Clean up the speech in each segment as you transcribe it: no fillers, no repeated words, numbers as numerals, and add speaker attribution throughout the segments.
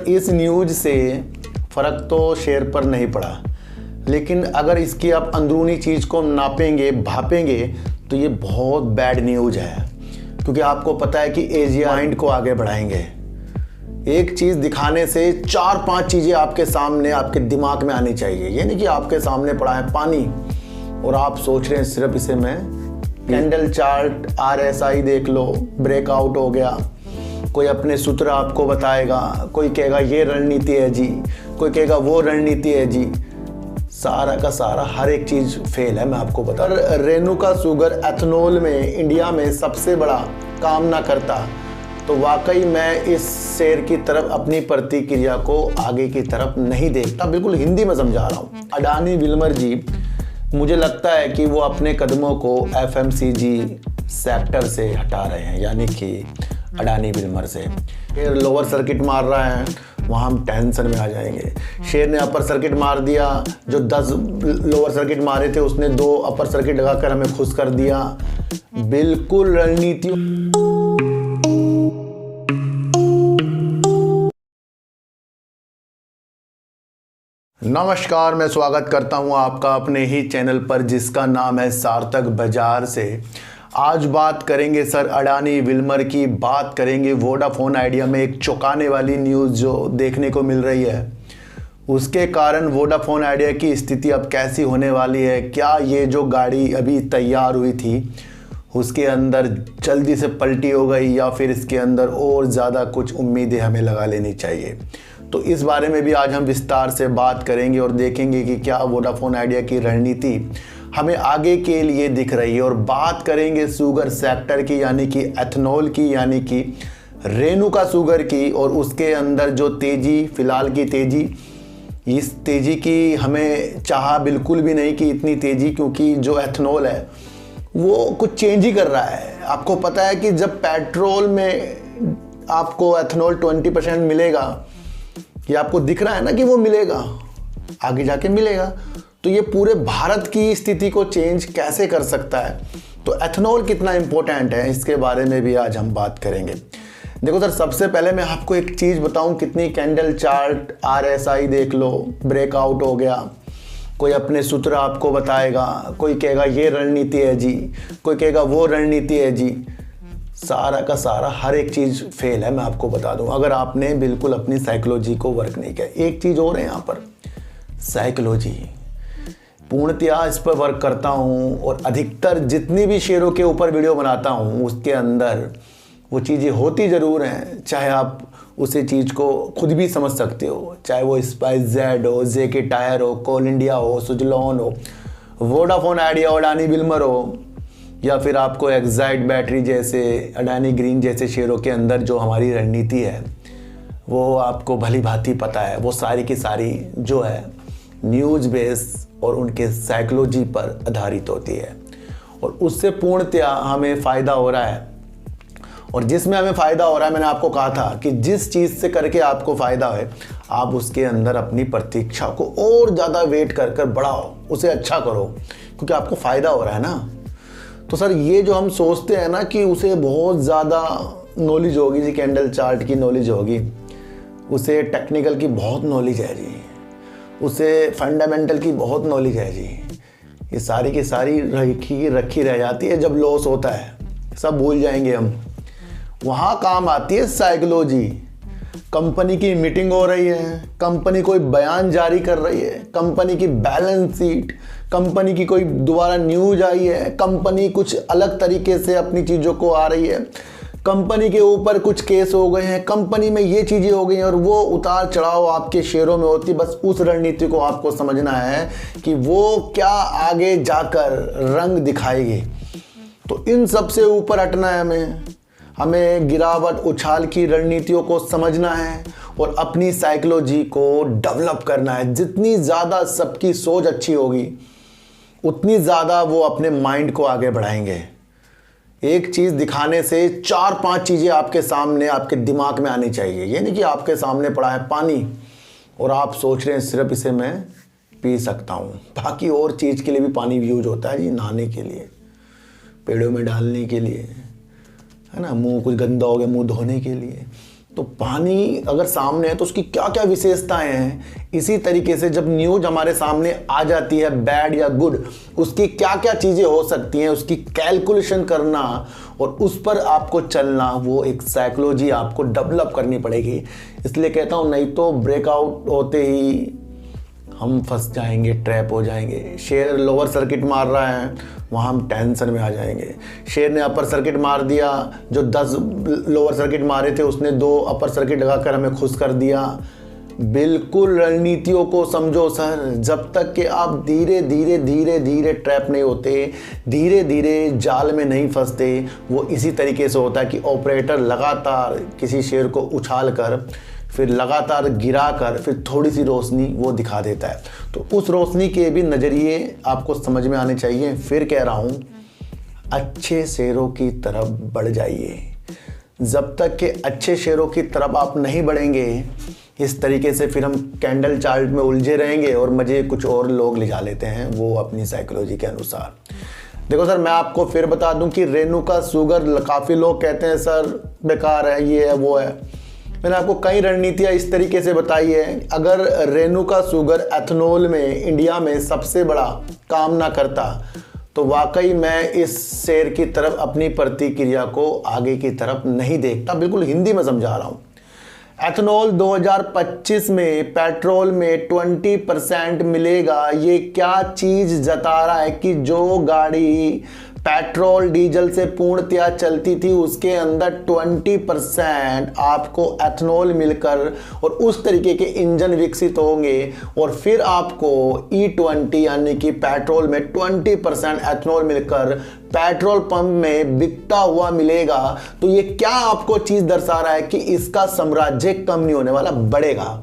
Speaker 1: इस न्यूज़ से फ़र्क तो शेयर पर नहीं पड़ा, लेकिन अगर इसकी आप अंदरूनी चीज़ को नापेंगे भापेंगे तो ये बहुत बैड न्यूज़ है, क्योंकि आपको पता है कि एशिया माइंड को आगे बढ़ाएंगे। एक चीज़ दिखाने से 4-5 चीज़ें आपके सामने आपके दिमाग में आनी चाहिए। ये नहीं कि आपके सामने पड़ा है पानी और आप सोच रहे हैं सिर्फ इसे मैं कैंडल चार्ट RSI देख लो, ब्रेकआउट हो गया, कोई अपने सूत्र आपको बताएगा, कोई कहेगा ये रणनीति है जी, कोई कहेगा वो रणनीति है जी। सारा का सारा हर एक चीज़ फेल है, मैं आपको बता। रेणुका शुगर एथनॉल में इंडिया में सबसे बड़ा काम ना करता तो वाकई मैं इस शेर की तरफ अपनी प्रतिक्रिया को आगे की तरफ नहीं देखता। बिल्कुल हिंदी में समझा रहा हूँ। अडानी विल्मर जी, मुझे लगता है कि वो अपने कदमों को FMCG सेक्टर से हटा रहे हैं, यानी कि अडानी विल्मर से। शेर लोअर सर्किट मार रहा है, वहाँ हम टेंशन में आ जाएंगे। शेर ने अपर सर्किट मार दिया, जो 10 लोअर सर्किट मारे थे उसने 2 अपर सर्किट लगाकर हमें खुश कर दिया। बिल्कुल रणनीति। नमस्कार, मैं स्वागत करता हूं आपका अपने ही चैनल पर जिसका नाम है सार्थक बाजार से। आज बात करेंगे सर अडानी विल्मर की, बात करेंगे वोडाफोन आइडिया में एक चौंकाने वाली न्यूज़ जो देखने को मिल रही है, उसके कारण वोडाफोन आइडिया की स्थिति अब कैसी होने वाली है। क्या ये जो गाड़ी अभी तैयार हुई थी उसके अंदर जल्दी से पलटी हो गई, या फिर इसके अंदर और ज़्यादा कुछ उम्मीदें हमें लगा लेनी चाहिए। तो इस बारे में भी आज हम विस्तार से बात करेंगे और देखेंगे कि क्या वोडाफोन आइडिया की रणनीति हमें आगे के लिए दिख रही है। और बात करेंगे शुगर सेक्टर की, यानी कि एथनॉल की, यानी कि रेणुका शुगर की, और उसके अंदर जो तेज़ी, फ़िलहाल की तेज़ी, इस तेज़ी की हमें चाह बिल्कुल भी नहीं कि इतनी तेज़ी, क्योंकि जो एथनॉल है वो कुछ चेंज ही कर रहा है। आपको पता है कि जब पेट्रोल में आपको एथनॉल 20% मिलेगा, ये आपको दिख रहा है ना कि वो मिलेगा, आगे जाके मिलेगा, तो ये पूरे भारत की स्थिति को चेंज कैसे कर सकता है। तो एथनॉल कितना इंपॉर्टेंट है, इसके बारे में भी आज हम बात करेंगे। देखो सर, सबसे पहले मैं आपको एक चीज़ बताऊं, कितनी कैंडल चार्ट RSI देख लो, ब्रेकआउट हो गया, कोई अपने सूत्र आपको बताएगा, कोई कहेगा ये रणनीति है जी, कोई कहेगा वो रणनीति है जी। सारा का सारा हर एक चीज़ फेल है, मैं आपको बता दूं, अगर आपने बिल्कुल अपनी साइकोलॉजी को वर्क नहीं किया। एक चीज़ और है यहाँ पर, साइकोलॉजी। पूर्णतया इस पर वर्क करता हूँ और अधिकतर जितनी भी शेयरों के ऊपर वीडियो बनाता हूँ उसके अंदर वो चीज़ें होती ज़रूर हैं, चाहे आप उसे चीज़ को खुद भी समझ सकते हो, चाहे वो SpiceZ हो, JK टायर हो, कोल इंडिया हो, सुजलॉन हो, वोडाफोन आइडिया, अडानी विल्मर हो, या फिर आपको एक्साइड बैटरी जैसे, अडानी ग्रीन जैसे शेयरों के अंदर जो हमारी रणनीति है वो आपको भली भांति पता है। वो सारी की सारी जो है न्यूज़ बेस और उनके साइकोलॉजी पर आधारित होती है, और उससे पूर्णतया हमें फ़ायदा हो रहा है। और जिसमें हमें फ़ायदा हो रहा है, मैंने आपको कहा था कि जिस चीज़ से करके आपको फ़ायदा है आप उसके अंदर अपनी प्रतीक्षा को और ज़्यादा वेट कर कर बढ़ाओ, उसे अच्छा करो, क्योंकि आपको फ़ायदा हो रहा है ना। तो सर ये जो हम सोचते हैं ना कि उसे बहुत ज़्यादा नॉलेज होगी जी, कैंडल चार्ट की नॉलेज होगी, उसे टेक्निकल की बहुत नॉलेज है जी, उसे फंडामेंटल की बहुत नॉलेज है जी, ये सारी की सारी रखी रह जाती है। जब लॉस होता है सब भूल जाएंगे हम। वहाँ काम आती है साइकोलॉजी। कंपनी की मीटिंग हो रही है, कंपनी कोई बयान जारी कर रही है, कंपनी की बैलेंस शीट, कंपनी की कोई दोबारा न्यूज आई है, कंपनी कुछ अलग तरीके से अपनी चीज़ों को आ रही है, कंपनी के ऊपर कुछ केस हो गए हैं, कंपनी में ये चीज़ें हो गई हैं, और वो उतार चढ़ाव आपके शेयरों में होती है। बस उस रणनीति को आपको समझना है कि वो क्या आगे जाकर रंग दिखाएगी। तो इन सब से ऊपर हटना है हमें गिरावट उछाल की रणनीतियों को समझना है और अपनी साइकोलॉजी को डेवलप करना है। जितनी ज़्यादा सबकी सोच अच्छी होगी उतनी ज़्यादा वो अपने माइंड को आगे बढ़ाएंगे। एक चीज़ दिखाने से 4-5 चीज़ें आपके सामने आपके दिमाग में आनी चाहिए। ये नहीं कि आपके सामने पड़ा है पानी और आप सोच रहे हैं सिर्फ इसे मैं पी सकता हूँ। बाकी और चीज़ के लिए भी पानी यूज होता है जी, नहाने के लिए, पेड़ों में डालने के लिए, है ना, मुंह कुछ गंदा हो गया मुंह धोने के लिए। तो पानी अगर सामने है तो उसकी क्या क्या विशेषताएं हैं, इसी तरीके से जब न्यूज हमारे सामने आ जाती है बैड या गुड, उसकी क्या क्या चीज़ें हो सकती हैं, उसकी कैलकुलेशन करना और उस पर आपको चलना, वो एक साइकोलॉजी आपको डेवलप करनी पड़ेगी। इसलिए कहता हूँ, नहीं तो ब्रेकआउट होते ही हम फंस जाएंगे, ट्रैप हो जाएंगे। शेयर लोअर सर्किट मार रहा है, वहाँ हम टेंशन में आ जाएंगे। शेयर ने अपर सर्किट मार दिया, जो 10 लोअर सर्किट मारे थे उसने 2 अपर सर्किट लगाकर हमें खुश कर दिया। बिल्कुल रणनीतियों को समझो सर, जब तक कि आप धीरे धीरे धीरे धीरे ट्रैप नहीं होते, धीरे धीरे जाल में नहीं फंसते। वो इसी तरीके से होता है कि ऑपरेटर लगातार किसी शेयर को उछाल कर, फिर लगातार गिरा कर, फिर थोड़ी सी रोशनी वो दिखा देता है। तो उस रोशनी के भी नज़रिए आपको समझ में आने चाहिए। फिर कह रहा हूँ, अच्छे शेयरों की तरफ बढ़ जाइए। जब तक कि अच्छे शेयरों की तरफ आप नहीं बढ़ेंगे, इस तरीके से फिर हम कैंडल चार्ट में उलझे रहेंगे और मज़े कुछ और लोग ले जा लेते हैं, वो अपनी साइकोलॉजी के अनुसार। देखो सर, मैं आपको फिर बता दूं कि रेणुका शुगर, काफ़ी लोग कहते हैं सर बेकार है, ये है वो है। मैंने आपको कई रणनीतियाँ इस तरीके से बताई है। अगर रेणुका शुगर एथनॉल में इंडिया में सबसे बड़ा काम ना करता तो वाकई मैं इस शेयर की तरफ अपनी प्रतिक्रिया को आगे की तरफ नहीं देखता। बिल्कुल हिंदी में समझा रहा हूँ। एथनॉल 2025 में पेट्रोल में 20% मिलेगा, ये क्या चीज़ जता रहा है कि जो गाड़ी पेट्रोल डीजल से पूर्णतया चलती थी उसके अंदर 20% आपको एथनॉल मिलकर और उस तरीके के इंजन विकसित होंगे और फिर आपको E20 यानी कि पेट्रोल में 20% एथनॉल मिलकर पेट्रोल पंप में बिकता हुआ मिलेगा। तो ये क्या आपको चीज़ दर्शा रहा है कि इसका साम्राज्य कम नहीं होने वाला, बढ़ेगा।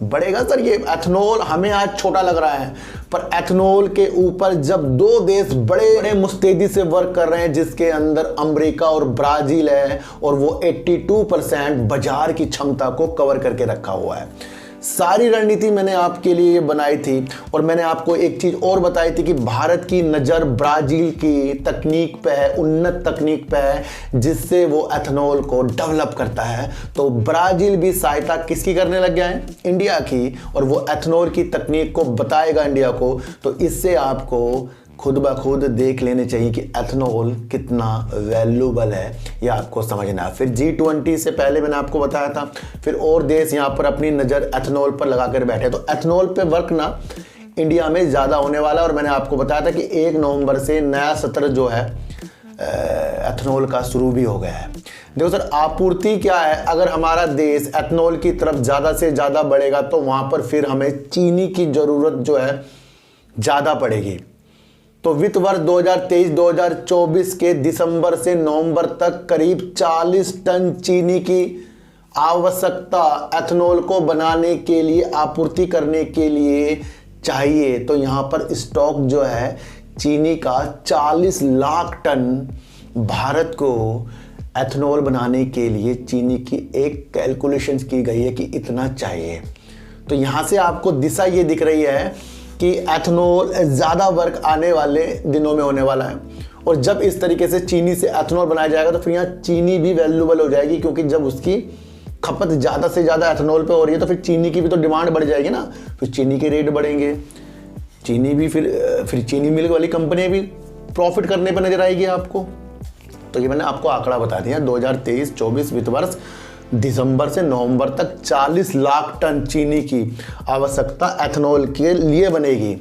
Speaker 1: बढ़ेगा सर। ये एथनॉल हमें आज छोटा लग रहा है, पर एथनॉल के ऊपर जब 2 देश बड़े बड़े मुस्तैदी से वर्क कर रहे हैं, जिसके अंदर अमेरिका और ब्राजील है, और वो 82% बाजार की क्षमता को कवर करके रखा हुआ है। सारी रणनीति मैंने आपके लिए बनाई थी और मैंने आपको एक चीज़ और बताई थी कि भारत की नज़र ब्राज़ील की तकनीक पे है, उन्नत तकनीक पे है, जिससे वो एथनॉल को डेवलप करता है। तो ब्राज़ील भी सहायता किसकी करने लग गया है? इंडिया की, और वो एथनॉल की तकनीक को बताएगा इंडिया को। तो इससे आपको खुद ब खुद देख लेने चाहिए कि एथनॉल कितना वैल्यूबल है, यह आपको समझना है। फिर G20 से पहले मैंने आपको बताया था, फिर और देश यहाँ पर अपनी नज़र एथनॉल पर लगा कर बैठे। तो एथनॉल पे वर्क ना इंडिया में ज़्यादा होने वाला है, और मैंने आपको बताया था कि 1 नवंबर से नया सत्र जो है एथनॉल का शुरू भी हो गया है। देखो सर, आपूर्ति क्या है, अगर हमारा देश एथनॉल की तरफ ज़्यादा से ज़्यादा बढ़ेगा तो वहाँ पर फिर हमें चीनी की ज़रूरत जो है ज़्यादा पड़ेगी। तो वित्त वर्ष 2023-2024 के दिसंबर से नवंबर तक करीब 40 टन चीनी की आवश्यकता एथनॉल को बनाने के लिए, आपूर्ति करने के लिए चाहिए। तो यहाँ पर स्टॉक जो है चीनी का 40 लाख टन भारत को एथनॉल बनाने के लिए चीनी की एक कैलकुलेशन की गई है कि इतना चाहिए। तो यहाँ से आपको दिशा ये दिख रही है कि एथनॉल ज़्यादा वर्क आने वाले दिनों में होने वाला है, और जब इस तरीके से चीनी से एथनॉल बनाया जाएगा तो फिर यहाँ चीनी भी वैल्यूबल हो जाएगी, क्योंकि जब उसकी खपत ज़्यादा से ज़्यादा एथनॉल पे हो रही है तो फिर चीनी की भी तो डिमांड बढ़ जाएगी ना, फिर चीनी के रेट बढ़ेंगे, चीनी भी फिर चीनी मिल वाली कंपनियाँ भी प्रॉफिट करने पर नजर आएगी आपको। तो ये मैंने आपको आंकड़ा बता दिया, 2023-24 वित्त वर्ष दिसंबर से नवंबर तक 40 लाख टन चीनी की आवश्यकता एथनॉल के लिए बनेगी।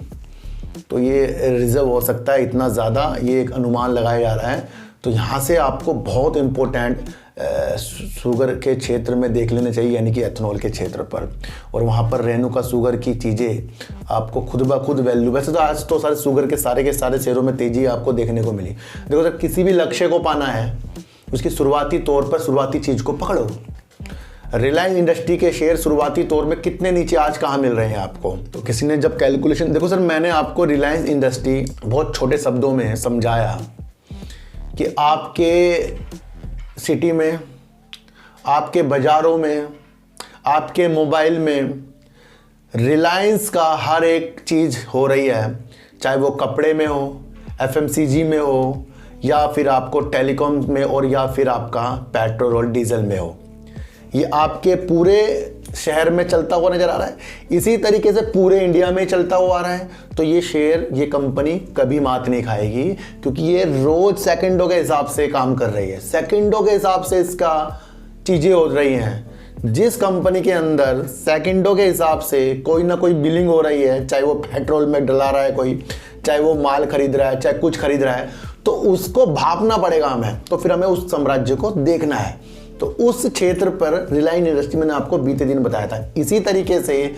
Speaker 1: तो ये रिजर्व हो सकता है इतना ज़्यादा, ये एक अनुमान लगाया जा रहा है। तो यहाँ से आपको बहुत इम्पोर्टेंट शुगर के क्षेत्र में देख लेने चाहिए, यानी कि एथनॉल के क्षेत्र पर, और वहाँ पर रेणुका शुगर की चीज़ें आपको खुद ब खुद वैल्यू। वैसे तो आज तो सारे शुगर के सारे शेयरों में तेज़ी आपको देखने को मिली। देखो सर, किसी भी लक्ष्य को पाना है उसकी शुरुआती तौर पर शुरुआती चीज़ को पकड़ो। रिलायंस इंडस्ट्री के शेयर शुरुआती तौर में कितने नीचे, आज कहाँ मिल रहे हैं आपको? तो किसी ने जब कैलकुलेशन, देखो सर, मैंने आपको रिलायंस इंडस्ट्री बहुत छोटे शब्दों में समझाया कि आपके सिटी में, आपके बाज़ारों में, आपके मोबाइल में रिलायंस का हर एक चीज़ हो रही है, चाहे वो कपड़े में हो, FMCG में हो, या फिर आपको टेलीकॉम में, और या फिर आपका पेट्रोल और डीजल में हो। ये आपके पूरे शहर में चलता हुआ नजर आ रहा है, इसी तरीके से पूरे इंडिया में चलता हुआ आ रहा है। तो ये शेयर, ये कंपनी कभी मात नहीं खाएगी, क्योंकि ये रोज सेकंडों के हिसाब से काम कर रही है, सेकंडों के हिसाब से इसका चीजें हो रही हैं। जिस कंपनी के अंदर सेकंडों के हिसाब से कोई ना कोई बिलिंग हो रही है, चाहे वो पेट्रोल में डला रहा है कोई, चाहे वो माल खरीद रहा है, चाहे कुछ खरीद रहा है, तो उसको भापना पड़ेगा हमें। तो फिर हमें उस साम्राज्य को देखना है। तो उस क्षेत्र पर रिलायंस इंडस्ट्री मैंने आपको बीते दिन बताया था। इसी तरीके से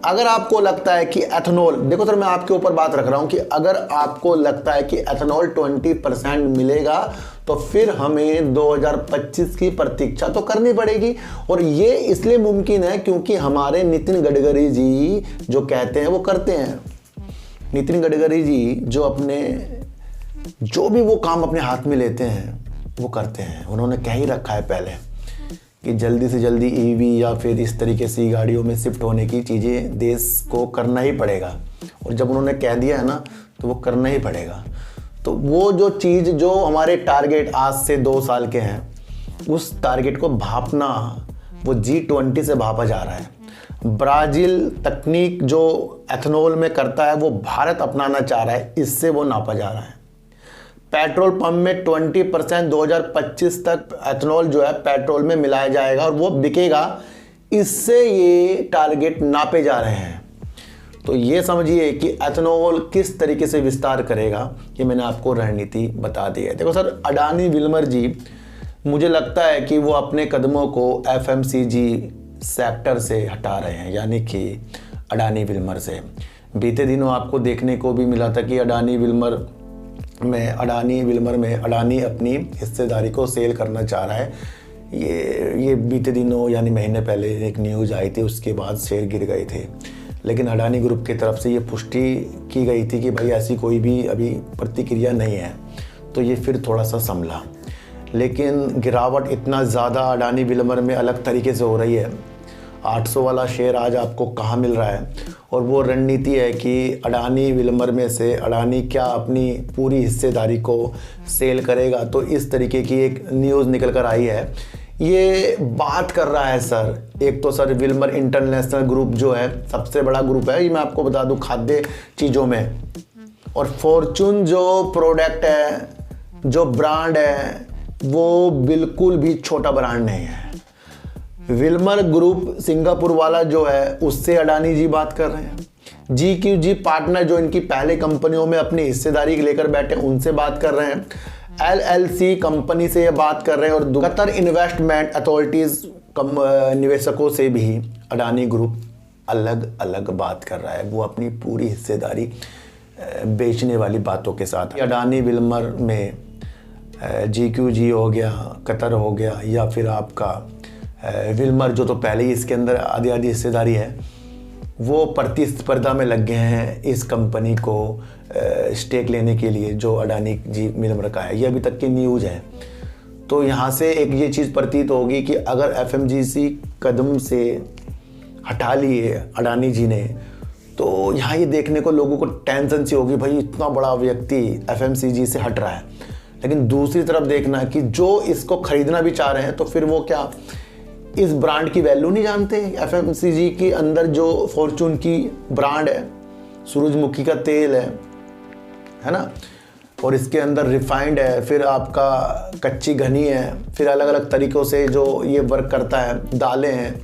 Speaker 1: अगर आपको लगता है कि एथेनॉल, देखो सर मैं आपके ऊपर बात रख रहा हूं कि अगर आपको लगता है कि एथेनॉल 20% मिलेगा तो फिर हमें 2025 की प्रतीक्षा तो करनी पड़ेगी। और ये इसलिए मुमकिन है क्योंकि हमारे नितिन गडकरी जी जो कहते हैं वो करते हैं। नितिन गडकरी जी जो भी वो काम अपने हाथ में लेते हैं वो करते हैं। उन्होंने कह ही रखा है पहले कि जल्दी से जल्दी ईवी या फिर इस तरीके से गाड़ियों में शिफ्ट होने की चीज़ें देश को करना ही पड़ेगा। और जब उन्होंने कह दिया है ना तो वो करना ही पड़ेगा। तो वो जो चीज़, जो हमारे टारगेट आज से 2 साल के हैं, उस टारगेट को भापना वो G20 से भापा जा रहा है। ब्राज़ील तकनीक जो एथेनॉल में करता है वो भारत अपनाना चाह रहा है, इससे वो नापा जा रहा है। पेट्रोल पंप में 20% 2025 तक एथेनॉल जो है पेट्रोल में मिलाया जाएगा और वो बिकेगा, इससे ये टारगेट नापे जा रहे हैं। तो ये समझिए कि एथेनॉल किस तरीके से विस्तार करेगा, ये मैंने आपको रणनीति बता दी है। देखो सर, अडानी विल्मर जी, मुझे लगता है कि वो अपने कदमों को FMCG सेक्टर से हटा रहे हैं, यानी कि अडानी विल्मर से। बीते दिनों आपको देखने को भी मिला था कि अडानी विल्मर में अडानी अपनी हिस्सेदारी को सेल करना चाह रहा है। ये बीते दिनों यानी महीने पहले एक न्यूज़ आई थी, उसके बाद शेयर गिर गए थे। लेकिन अडानी ग्रुप की तरफ से ये पुष्टि की गई थी कि भाई ऐसी कोई भी अभी प्रतिक्रिया नहीं है, तो ये फिर थोड़ा सा संभला। लेकिन गिरावट इतना ज़्यादा अडानी विल्मर में अलग तरीके से हो रही है। 800 वाला शेयर आज आपको कहाँ मिल रहा है, और वो रणनीति है कि अडानी विल्मर में से अडानी क्या अपनी पूरी हिस्सेदारी को सेल करेगा। तो इस तरीके की एक न्यूज़ निकल कर आई है। ये बात कर रहा है सर, एक तो सर विल्मर इंटरनेशनल ग्रुप जो है सबसे बड़ा ग्रुप है, ये मैं आपको बता दूं खाद्य चीज़ों में। और फॉर्चून जो प्रोडक्ट है, जो ब्रांड है, वो बिल्कुल भी छोटा ब्रांड नहीं है। विल्मर ग्रुप सिंगापुर वाला जो है उससे अडानी जी बात कर रहे हैं। GQG पार्टनर जो इनकी पहले कंपनियों में अपनी हिस्सेदारी लेकर बैठे उनसे बात कर रहे हैं। LLC कंपनी से ये बात कर रहे हैं। और कतर इन्वेस्टमेंट अथॉरिटीज़ निवेशकों से भी अडानी ग्रुप अलग अलग बात कर रहा है। वो अपनी पूरी हिस्सेदारी बेचने वाली बातों के साथ। अडानी विल्मर में GQG हो गया, कतर हो गया, या फिर आपका विल्मर जो तो पहले ही इसके अंदर आधी आधी हिस्सेदारी है, वो प्रतिस्पर्धा में लग गए हैं इस कंपनी को स्टेक लेने के लिए जो अडानी जी विल्मर का है। ये अभी तक की न्यूज़ है। तो यहाँ से एक ये चीज़ प्रतीत होगी कि अगर FMGC कदम से हटा लिए अडानी जी ने, तो यहाँ ये देखने को लोगों को टेंशन सी होगी, भाई इतना बड़ा व्यक्ति FMCG से हट रहा है। लेकिन दूसरी तरफ देखना कि जो इसको खरीदना भी चाह रहे हैं, तो फिर वो क्या इस ब्रांड की वैल्यू नहीं जानते। FMCG के अंदर जो फॉर्चून की ब्रांड है, सूरजमुखी का तेल है ना, और इसके अंदर रिफाइंड है, फिर आपका कच्ची घनी है, फिर अलग अलग तरीक़ों से जो ये वर्क करता है, दालें हैं।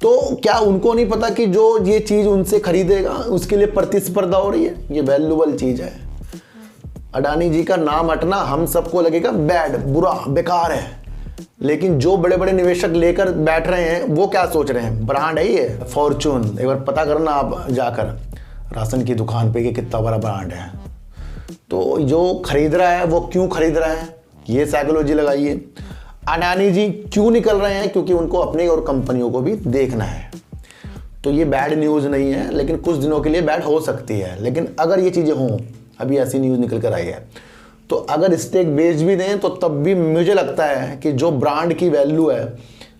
Speaker 1: तो क्या उनको नहीं पता कि जो ये चीज़ उनसे खरीदेगा उसके लिए प्रतिस्पर्धा हो रही है? ये वैल्यूबल चीज़ है। अडानी जी का नाम हटना हम सबको लगेगा बैड, बुरा, बेकार है, लेकिन जो बड़े बड़े निवेशक लेकर बैठ रहे हैं वो क्या सोच रहे हैं? ब्रांड है ये फॉर्चून, एक बार पता करना आप जाकर राशन की दुकान पे कि कितना बड़ा ब्रांड है। तो जो खरीद रहा है वो क्यों खरीद रहा है, ये साइकोलॉजी लगाइए। अडानी जी क्यों निकल रहे हैं? क्योंकि उनको अपनी और कंपनियों को भी देखना है। तो ये बैड न्यूज़ नहीं है, लेकिन कुछ दिनों के लिए बैड हो सकती है। लेकिन अगर ये चीज़ें हों, अभी ऐसी न्यूज़ निकल कर आई है, तो अगर स्टेक बेच भी दें तो तब भी मुझे लगता है कि जो ब्रांड की वैल्यू है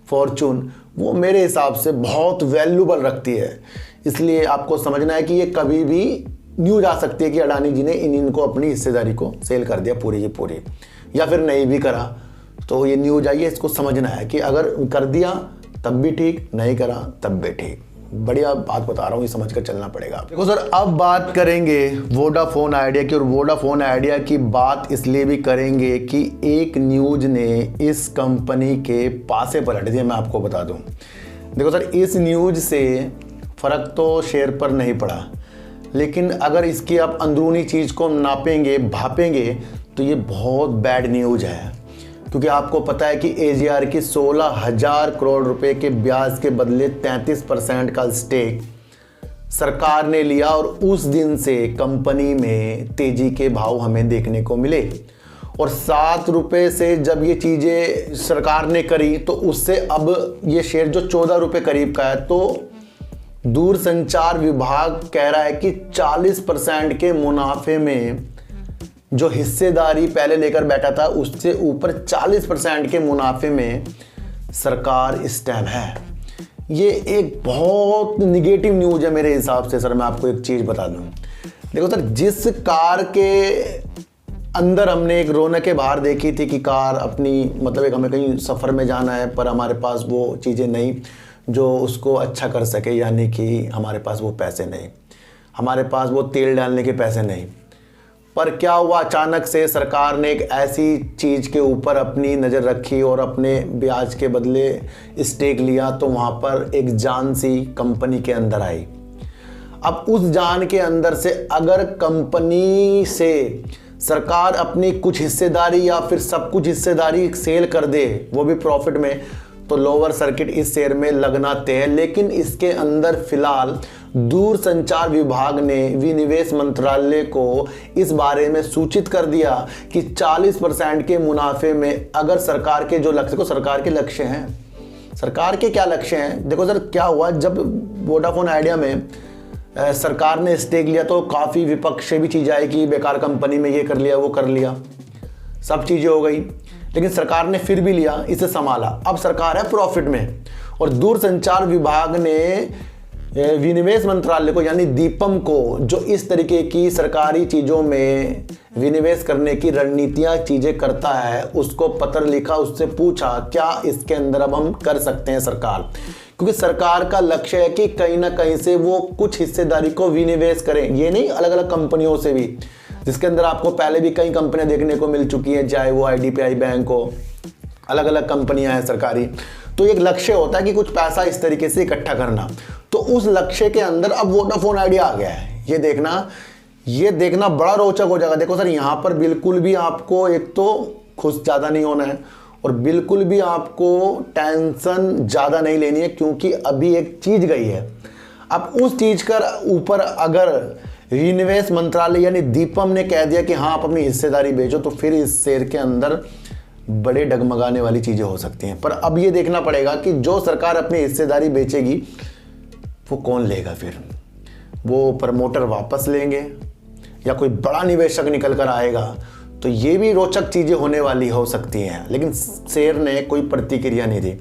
Speaker 1: फॉर्चून, वो मेरे हिसाब से बहुत वैल्यूबल रखती है। इसलिए आपको समझना है कि ये कभी भी न्यूज़ आ सकती है कि अडानी जी ने इनको अपनी हिस्सेदारी को सेल कर दिया पूरी की पूरी, या फिर नहीं भी करा। तो ये न्यूज़ आई है, इसको समझना है कि अगर कर दिया तब भी ठीक, नहीं करा तब भी ठीक। बढ़िया बात बता रहा हूँ, ये समझ कर चलना पड़ेगा। देखो सर, अब बात करेंगे वोडाफोन आइडिया की, और वोडाफोन आइडिया की बात इसलिए भी करेंगे कि एक न्यूज ने इस कंपनी के पासे पलट दिए, मैं आपको बता दूं। देखो सर, इस न्यूज से फ़र्क तो शेयर पर नहीं पड़ा, लेकिन अगर इसकी आप अंदरूनी चीज़ को नापेंगे, भापेंगे, तो ये बहुत बैड न्यूज है। क्योंकि आपको पता है कि AGR की 16,000 करोड़ रुपए के ब्याज के बदले 33% का स्टेक सरकार ने लिया, और उस दिन से कंपनी में तेजी के भाव हमें देखने को मिले। और 7 रुपये से जब ये चीज़ें सरकार ने करी, तो उससे अब ये शेयर जो 14 रुपये करीब का है, तो दूरसंचार विभाग कह रहा है कि 40% के मुनाफे में जो हिस्सेदारी पहले लेकर बैठा था, उससे ऊपर 40% के मुनाफे में सरकार इस टाइम है। ये एक बहुत निगेटिव न्यूज़ है मेरे हिसाब से। सर मैं आपको एक चीज़ बता दूं, देखो सर, जिस कार के अंदर हमने एक रौनक बाहर देखी थी कि कार अपनी, मतलब एक हमें कहीं सफ़र में जाना है, पर हमारे पास वो चीज़ें नहीं जो उसको अच्छा कर सके, यानी कि हमारे पास वो पैसे नहीं, हमारे पास वो तेल डालने के पैसे नहीं। पर क्या हुआ, अचानक से सरकार ने एक ऐसी चीज़ के ऊपर अपनी नज़र रखी और अपने ब्याज के बदले स्टेक लिया, तो वहाँ पर एक जान सी कंपनी के अंदर आई। अब उस जान के अंदर से अगर कंपनी से सरकार अपनी कुछ हिस्सेदारी या फिर सब कुछ हिस्सेदारी सेल कर दे, वो भी प्रॉफिट में, तो लोअर सर्किट इस शेयर में लगना तय है। लेकिन इसके अंदर फिलहाल दूरसंचार विभाग ने विनिवेश मंत्रालय को इस बारे में सूचित कर दिया कि 40% के मुनाफे में अगर सरकार के जो लक्ष्य को, सरकार के लक्ष्य हैं, सरकार के क्या लक्ष्य हैं। देखो सर, क्या हुआ, जब वोडाफोन आइडिया में सरकार ने स्टेक लिया तो काफ़ी विपक्ष से भी चीज़ आई कि बेकार कंपनी में ये कर लिया, वो कर लिया, सब चीज़ें हो गई, लेकिन सरकार ने फिर भी लिया, इसे संभाला। अब सरकार है प्रॉफिट में, और दूरसंचार विभाग ने विनिवेश मंत्रालय को, यानी दीपम को, जो इस तरीके की सरकारी चीज़ों में विनिवेश करने की रणनीतियाँ चीज़ें करता है, उसको पत्र लिखा, उससे पूछा क्या इसके अंदर अब हम कर सकते हैं सरकार। क्योंकि सरकार का लक्ष्य है कि कहीं ना कहीं से वो कुछ हिस्सेदारी को विनिवेश करें, ये नहीं अलग अलग कंपनियों से भी, जिसके अंदर आपको पहले भी कई कंपनियां देखने को मिल चुकी हैं, चाहे वो IDPI बैंक हो, अलग अलग कंपनियां हैं सरकारी। तो एक लक्ष्य होता है कि कुछ पैसा इस तरीके से इकट्ठा करना, तो उस लक्ष्य के अंदर अब वोडाफोन आइडिया आ गया है। ये देखना बड़ा रोचक हो जाएगा। देखो सर, यहाँ पर बिल्कुल भी आपको एक तो खुश ज़्यादा नहीं होना है, और बिल्कुल भी आपको टेंशन ज़्यादा नहीं लेनी है, क्योंकि अभी एक चीज़ गई है। अब उस चीज़ का ऊपर अगर विनिवेश मंत्रालय यानी दीपम ने कह दिया कि हाँ आप अपनी हिस्सेदारी बेचो, तो फिर इस शेयर के अंदर बड़े डगमगाने वाली चीज़ें हो सकती हैं। पर अब ये देखना पड़ेगा कि जो सरकार अपनी हिस्सेदारी बेचेगी वो कौन लेगा, फिर वो प्रमोटर वापस लेंगे या कोई बड़ा निवेशक निकल कर आएगा, तो ये भी रोचक चीज़ें होने वाली हो सकती हैं। लेकिन शेयर ने कोई प्रतिक्रिया नहीं दी,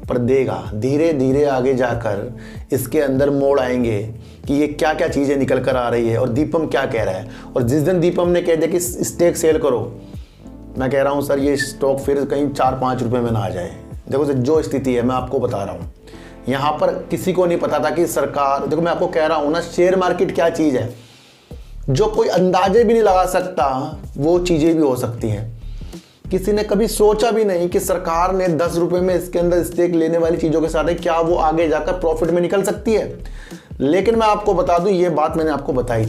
Speaker 1: पर देगा, धीरे धीरे आगे जाकर इसके अंदर मोड़ आएंगे कि ये क्या क्या चीज़ें निकल कर आ रही है और दीपम क्या कह रहा है। और जिस दिन दीपम ने कह दिया कि स्टेक सेल करो, मैं कह रहा हूँ सर ये स्टॉक फिर कहीं 4-5 रुपये में ना आ जाए। देखो सर, जो स्थिति है मैं आपको बता रहा हूँ, यहाँ पर किसी को नहीं पता था कि सरकार, देखो मैं आपको कह रहा हूँ ना, शेयर मार्केट क्या चीज़ है जो कोई अंदाजे भी नहीं लगा सकता, वो चीज़ें भी हो सकती हैं। किसी ने कभी सोचा भी नहीं कि सरकार ने 10 रुपये में इसके अंदर स्टेक लेने वाली चीज़ों के साथ है, क्या वो आगे जाकर प्रॉफिट में निकल सकती है। लेकिन मैं आपको बता दूं, ये बात मैंने आपको बताई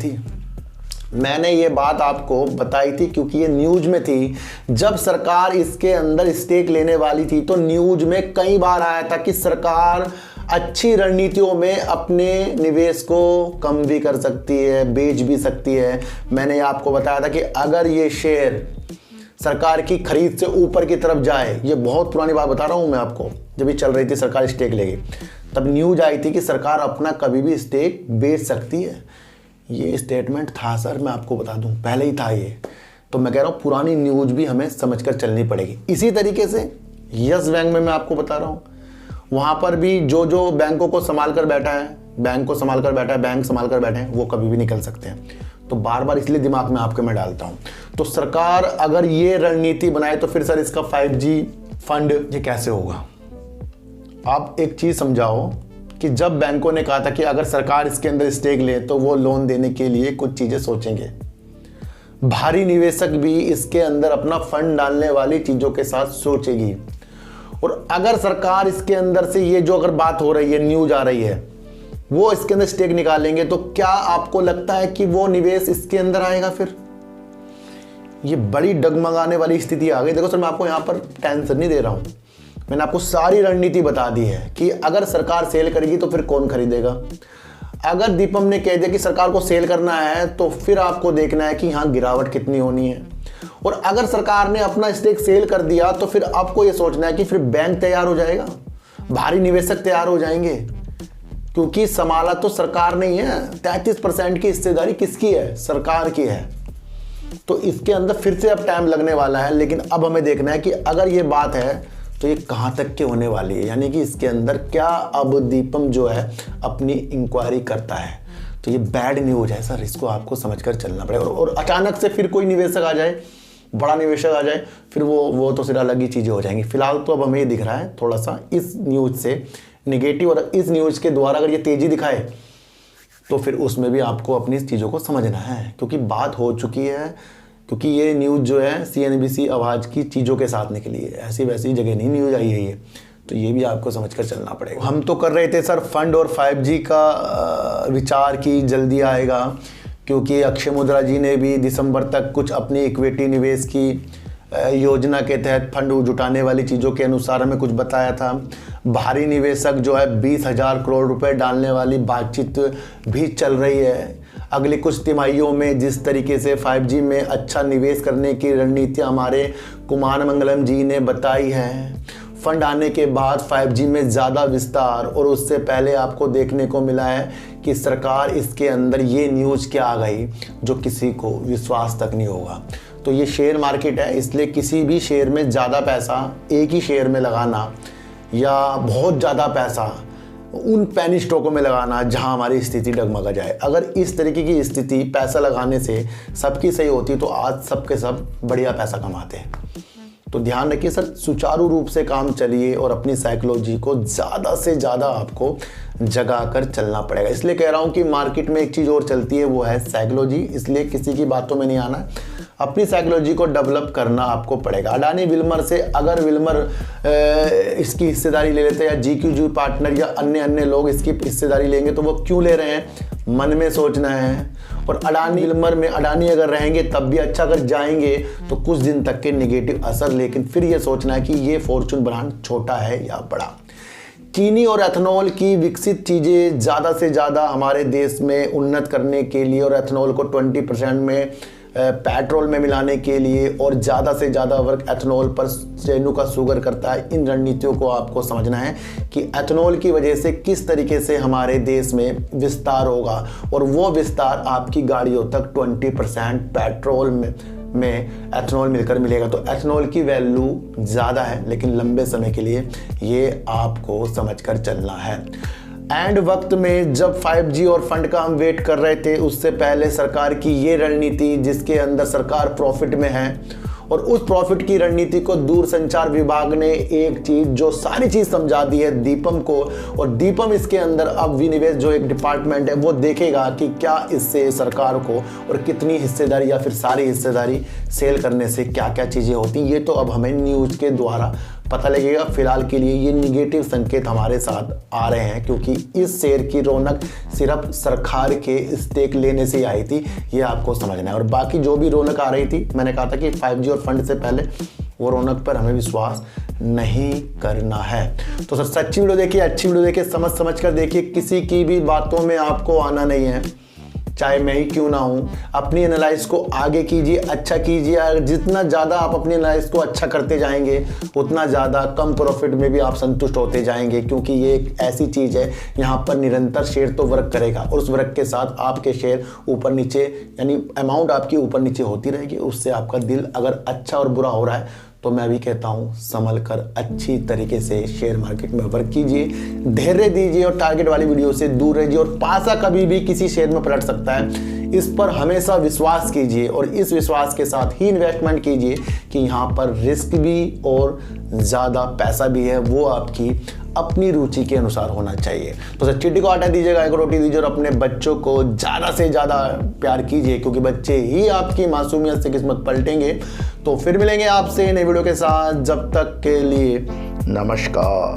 Speaker 1: थी, क्योंकि ये न्यूज में थी। जब सरकार इसके अंदर स्टेक लेने वाली थी तो न्यूज में कई बार आया था कि सरकार अच्छी रणनीतियों में अपने निवेश को कम भी कर सकती है, बेच भी सकती है। मैंने आपको बताया था कि अगर ये शेयर सरकार की खरीद से ऊपर की तरफ जाए, ये बहुत पुरानी बात बता रहा हूँ मैं आपको, जब ये चल रही थी सरकार स्टेक लेगी, तब न्यूज आई थी कि सरकार अपना कभी भी स्टेक बेच सकती है। ये स्टेटमेंट था सर, मैं आपको बता दूं, पहले ही था ये। तो मैं कह रहा हूँ पुरानी न्यूज भी हमें समझकर चलनी पड़ेगी। इसी तरीके से यस बैंक में मैं आपको बता रहा हूँ, वहाँ पर भी जो बैंकों को संभाल कर बैठा है, बैंक संभाल कर बैठे हैं, वो कभी भी निकल सकते हैं। तो बार बार इसलिए दिमाग में आपके मैं डालता हूँ। तो सरकार अगर ये रणनीति बनाए तो फिर सर इसका 5G फंड ये कैसे होगा, आप एक चीज़ समझाओ कि जब बैंकों ने कहा था कि अगर सरकार इसके अंदर स्टेक ले तो वो लोन देने के लिए कुछ चीज़ें सोचेंगे, भारी निवेशक भी इसके अंदर अपना फंड डालने वाली चीज़ों के साथ सोचेगी। और अगर सरकार इसके अंदर से ये जो अगर बात हो रही है, न्यूज आ रही है, वो इसके अंदर स्टेक निकालेंगे, तो क्या आपको लगता है कि वो निवेश इसके अंदर आएगा? फिर ये बड़ी डगमगाने वाली स्थिति आ गई। देखो सर, मैं आपको यहाँ पर टेंशन नहीं दे रहा हूँ, मैंने आपको सारी रणनीति बता दी है कि अगर सरकार सेल करेगी तो फिर कौन खरीदेगा। अगर दीपम ने कह दिया कि सरकार को सेल करना है तो फिर आपको देखना है कि यहाँ गिरावट कितनी होनी है। और अगर सरकार ने अपना स्टेक सेल कर दिया तो फिर आपको ये सोचना है कि फिर बैंक तैयार हो जाएगा, भारी निवेशक तैयार हो जाएंगे, क्योंकि संभाला तो सरकार नहीं है। 33% की हिस्सेदारी किसकी है? सरकार की है। तो इसके अंदर फिर से अब टाइम लगने वाला है, लेकिन अब हमें देखना है कि अगर ये बात है तो ये कहाँ तक के होने वाली है, यानी कि इसके अंदर क्या अब दीपम जो है अपनी इंक्वायरी करता है। तो ये बैड न्यूज है सर, इसको आपको समझकर चलना पड़ेगा। और अचानक से फिर कोई निवेशक आ जाए, बड़ा निवेशक आ जाए, फिर वो तो सिर्फ अलग ही चीज़ें हो जाएंगी। फिलहाल तो अब हमें ये दिख रहा है थोड़ा सा इस न्यूज से निगेटिव, और इस न्यूज के द्वारा अगर ये तेज़ी दिखाए तो फिर उसमें भी आपको अपनी इस चीज़ों को समझना है, क्योंकि बात हो चुकी है। क्योंकि ये न्यूज़ जो है CNBC आवाज़ की चीज़ों के साथ निकली है, ऐसी वैसी जगह नहीं न्यूज़ आई है ये, तो ये भी आपको समझकर चलना पड़ेगा। हम तो कर रहे थे सर फंड और 5G का विचार की जल्दी आएगा, क्योंकि अक्षय मुद्रा जी ने भी दिसंबर तक कुछ अपनी इक्विटी निवेश की योजना के तहत फंड जुटाने वाली चीज़ों के अनुसार हमें कुछ बताया था। भारी निवेशक जो है 20,000 करोड़ रुपए डालने वाली बातचीत भी चल रही है। अगली कुछ तिमाहियों में जिस तरीके से 5G में अच्छा निवेश करने की रणनीति हमारे कुमार मंगलम जी ने बताई है, फंड आने के बाद 5G में ज़्यादा विस्तार, और उससे पहले आपको देखने को मिला है कि सरकार इसके अंदर ये न्यूज़ क्या आ गई जो किसी को विश्वास तक नहीं होगा। तो ये शेयर मार्केट है, इसलिए किसी भी शेयर में ज़्यादा पैसा एक ही शेयर में लगाना या बहुत ज़्यादा पैसा उन पेनी स्टॉकों में लगाना जहां हमारी स्थिति डगमगा जाए। अगर इस तरीके की स्थिति पैसा लगाने से सबकी सही होती तो आज सबके सब बढ़िया पैसा कमाते हैं। तो ध्यान रखिए सर, सुचारू रूप से काम चलिए और अपनी साइकोलॉजी को ज़्यादा से ज़्यादा आपको जगा कर चलना पड़ेगा। इसलिए कह रहा हूँ कि मार्केट में एक चीज़ और चलती है, वो है साइकोलॉजी। इसलिए किसी की बातों में नहीं आना, अपनी साइकोलॉजी को डेवलप करना आपको पड़ेगा। अडानी विल्मर से अगर विल्मर इसकी हिस्सेदारी ले लेते हैं या GQG पार्टनर या अन्य लोग इसकी हिस्सेदारी लेंगे तो वो क्यों ले रहे हैं, मन में सोचना है। और अडानी विल्मर में अडानी अगर रहेंगे तब भी अच्छा, अगर जाएंगे तो कुछ दिन तक के नेगेटिव असर, लेकिन फिर ये सोचना है कि ये फॉर्चून ब्रांड छोटा है या बड़ा। चीनी और एथनॉल की विकसित चीज़ें ज़्यादा से ज़्यादा हमारे देश में उन्नत करने के लिए और एथनॉल को 20% में पेट्रोल में मिलाने के लिए और ज़्यादा से ज़्यादा वर्क एथनॉल पर रेणु का शुगर करता है। इन रणनीतियों को आपको समझना है कि एथनॉल की वजह से किस तरीके से हमारे देश में विस्तार होगा, और वो विस्तार आपकी गाड़ियों तक 20% पेट्रोल में एथनॉल मिलकर मिलेगा। तो एथनॉल की वैल्यू ज़्यादा है, लेकिन लंबे समय के लिए ये आपको समझकर चलना है। एंड वक्त में जब 5G और फंड का हम वेट कर रहे थे, उससे पहले सरकार की ये रणनीति जिसके अंदर सरकार प्रॉफिट में है, और उस प्रॉफिट की रणनीति को दूरसंचार विभाग ने एक चीज़ जो सारी चीज़ समझा दी है दीपम को, और दीपम इसके अंदर अब विनिवेश जो एक डिपार्टमेंट है वो देखेगा कि क्या इससे सरकार को और कितनी हिस्सेदारी या फिर सारी हिस्सेदारी सेल करने से क्या क्या चीज़ें होती हैं। ये तो अब हमें न्यूज़ के द्वारा पता लगेगा। फिलहाल के लिए ये निगेटिव संकेत हमारे साथ आ रहे हैं, क्योंकि इस शेयर की रौनक सिर्फ सरकार के स्टेक लेने से ही आई थी, ये आपको समझना है। और बाकी जो भी रौनक आ रही थी, मैंने कहा था कि 5G और फंड से पहले वो रौनक पर हमें विश्वास नहीं करना है। तो सर सच्ची वीडियो देखिए, अच्छी वीडियो देखिए, समझ कर देखिए, किसी की भी बातों में आपको आना नहीं है, चाहे मैं ही क्यों ना हूँ। अपनी एनालाइज को आगे कीजिए, अच्छा कीजिए। जितना ज़्यादा आप अपनी एनालाइज को अच्छा करते जाएंगे उतना ज़्यादा कम प्रॉफिट में भी आप संतुष्ट होते जाएंगे, क्योंकि ये एक ऐसी चीज़ है यहाँ पर निरंतर शेयर तो वर्क करेगा और उस वर्क के साथ आपके शेयर ऊपर नीचे, यानी अमाउंट आपकी ऊपर नीचे होती रहेगी। उससे आपका दिल अगर अच्छा और बुरा हो रहा है तो मैं भी कहता हूँ संभल कर अच्छी तरीके से शेयर मार्केट में वर्क कीजिए, धैर्य दीजिए और टारगेट वाली वीडियो से दूर रहिए। और पासा कभी भी किसी शेयर में पलट सकता है, इस पर हमेशा विश्वास कीजिए और इस विश्वास के साथ ही इन्वेस्टमेंट कीजिए कि यहाँ पर रिस्क भी और ज़्यादा पैसा भी है, वो आपकी अपनी रुचि के अनुसार होना चाहिए। तो सर चिट्ठी को हटा दीजिएगा, एक रोटी दीजिए और अपने बच्चों को ज़्यादा से ज़्यादा प्यार कीजिए, क्योंकि बच्चे ही आपकी मासूमियत से किस्मत पलटेंगे। तो फिर मिलेंगे आपसे नई वीडियो के साथ, जब तक के लिए नमस्कार।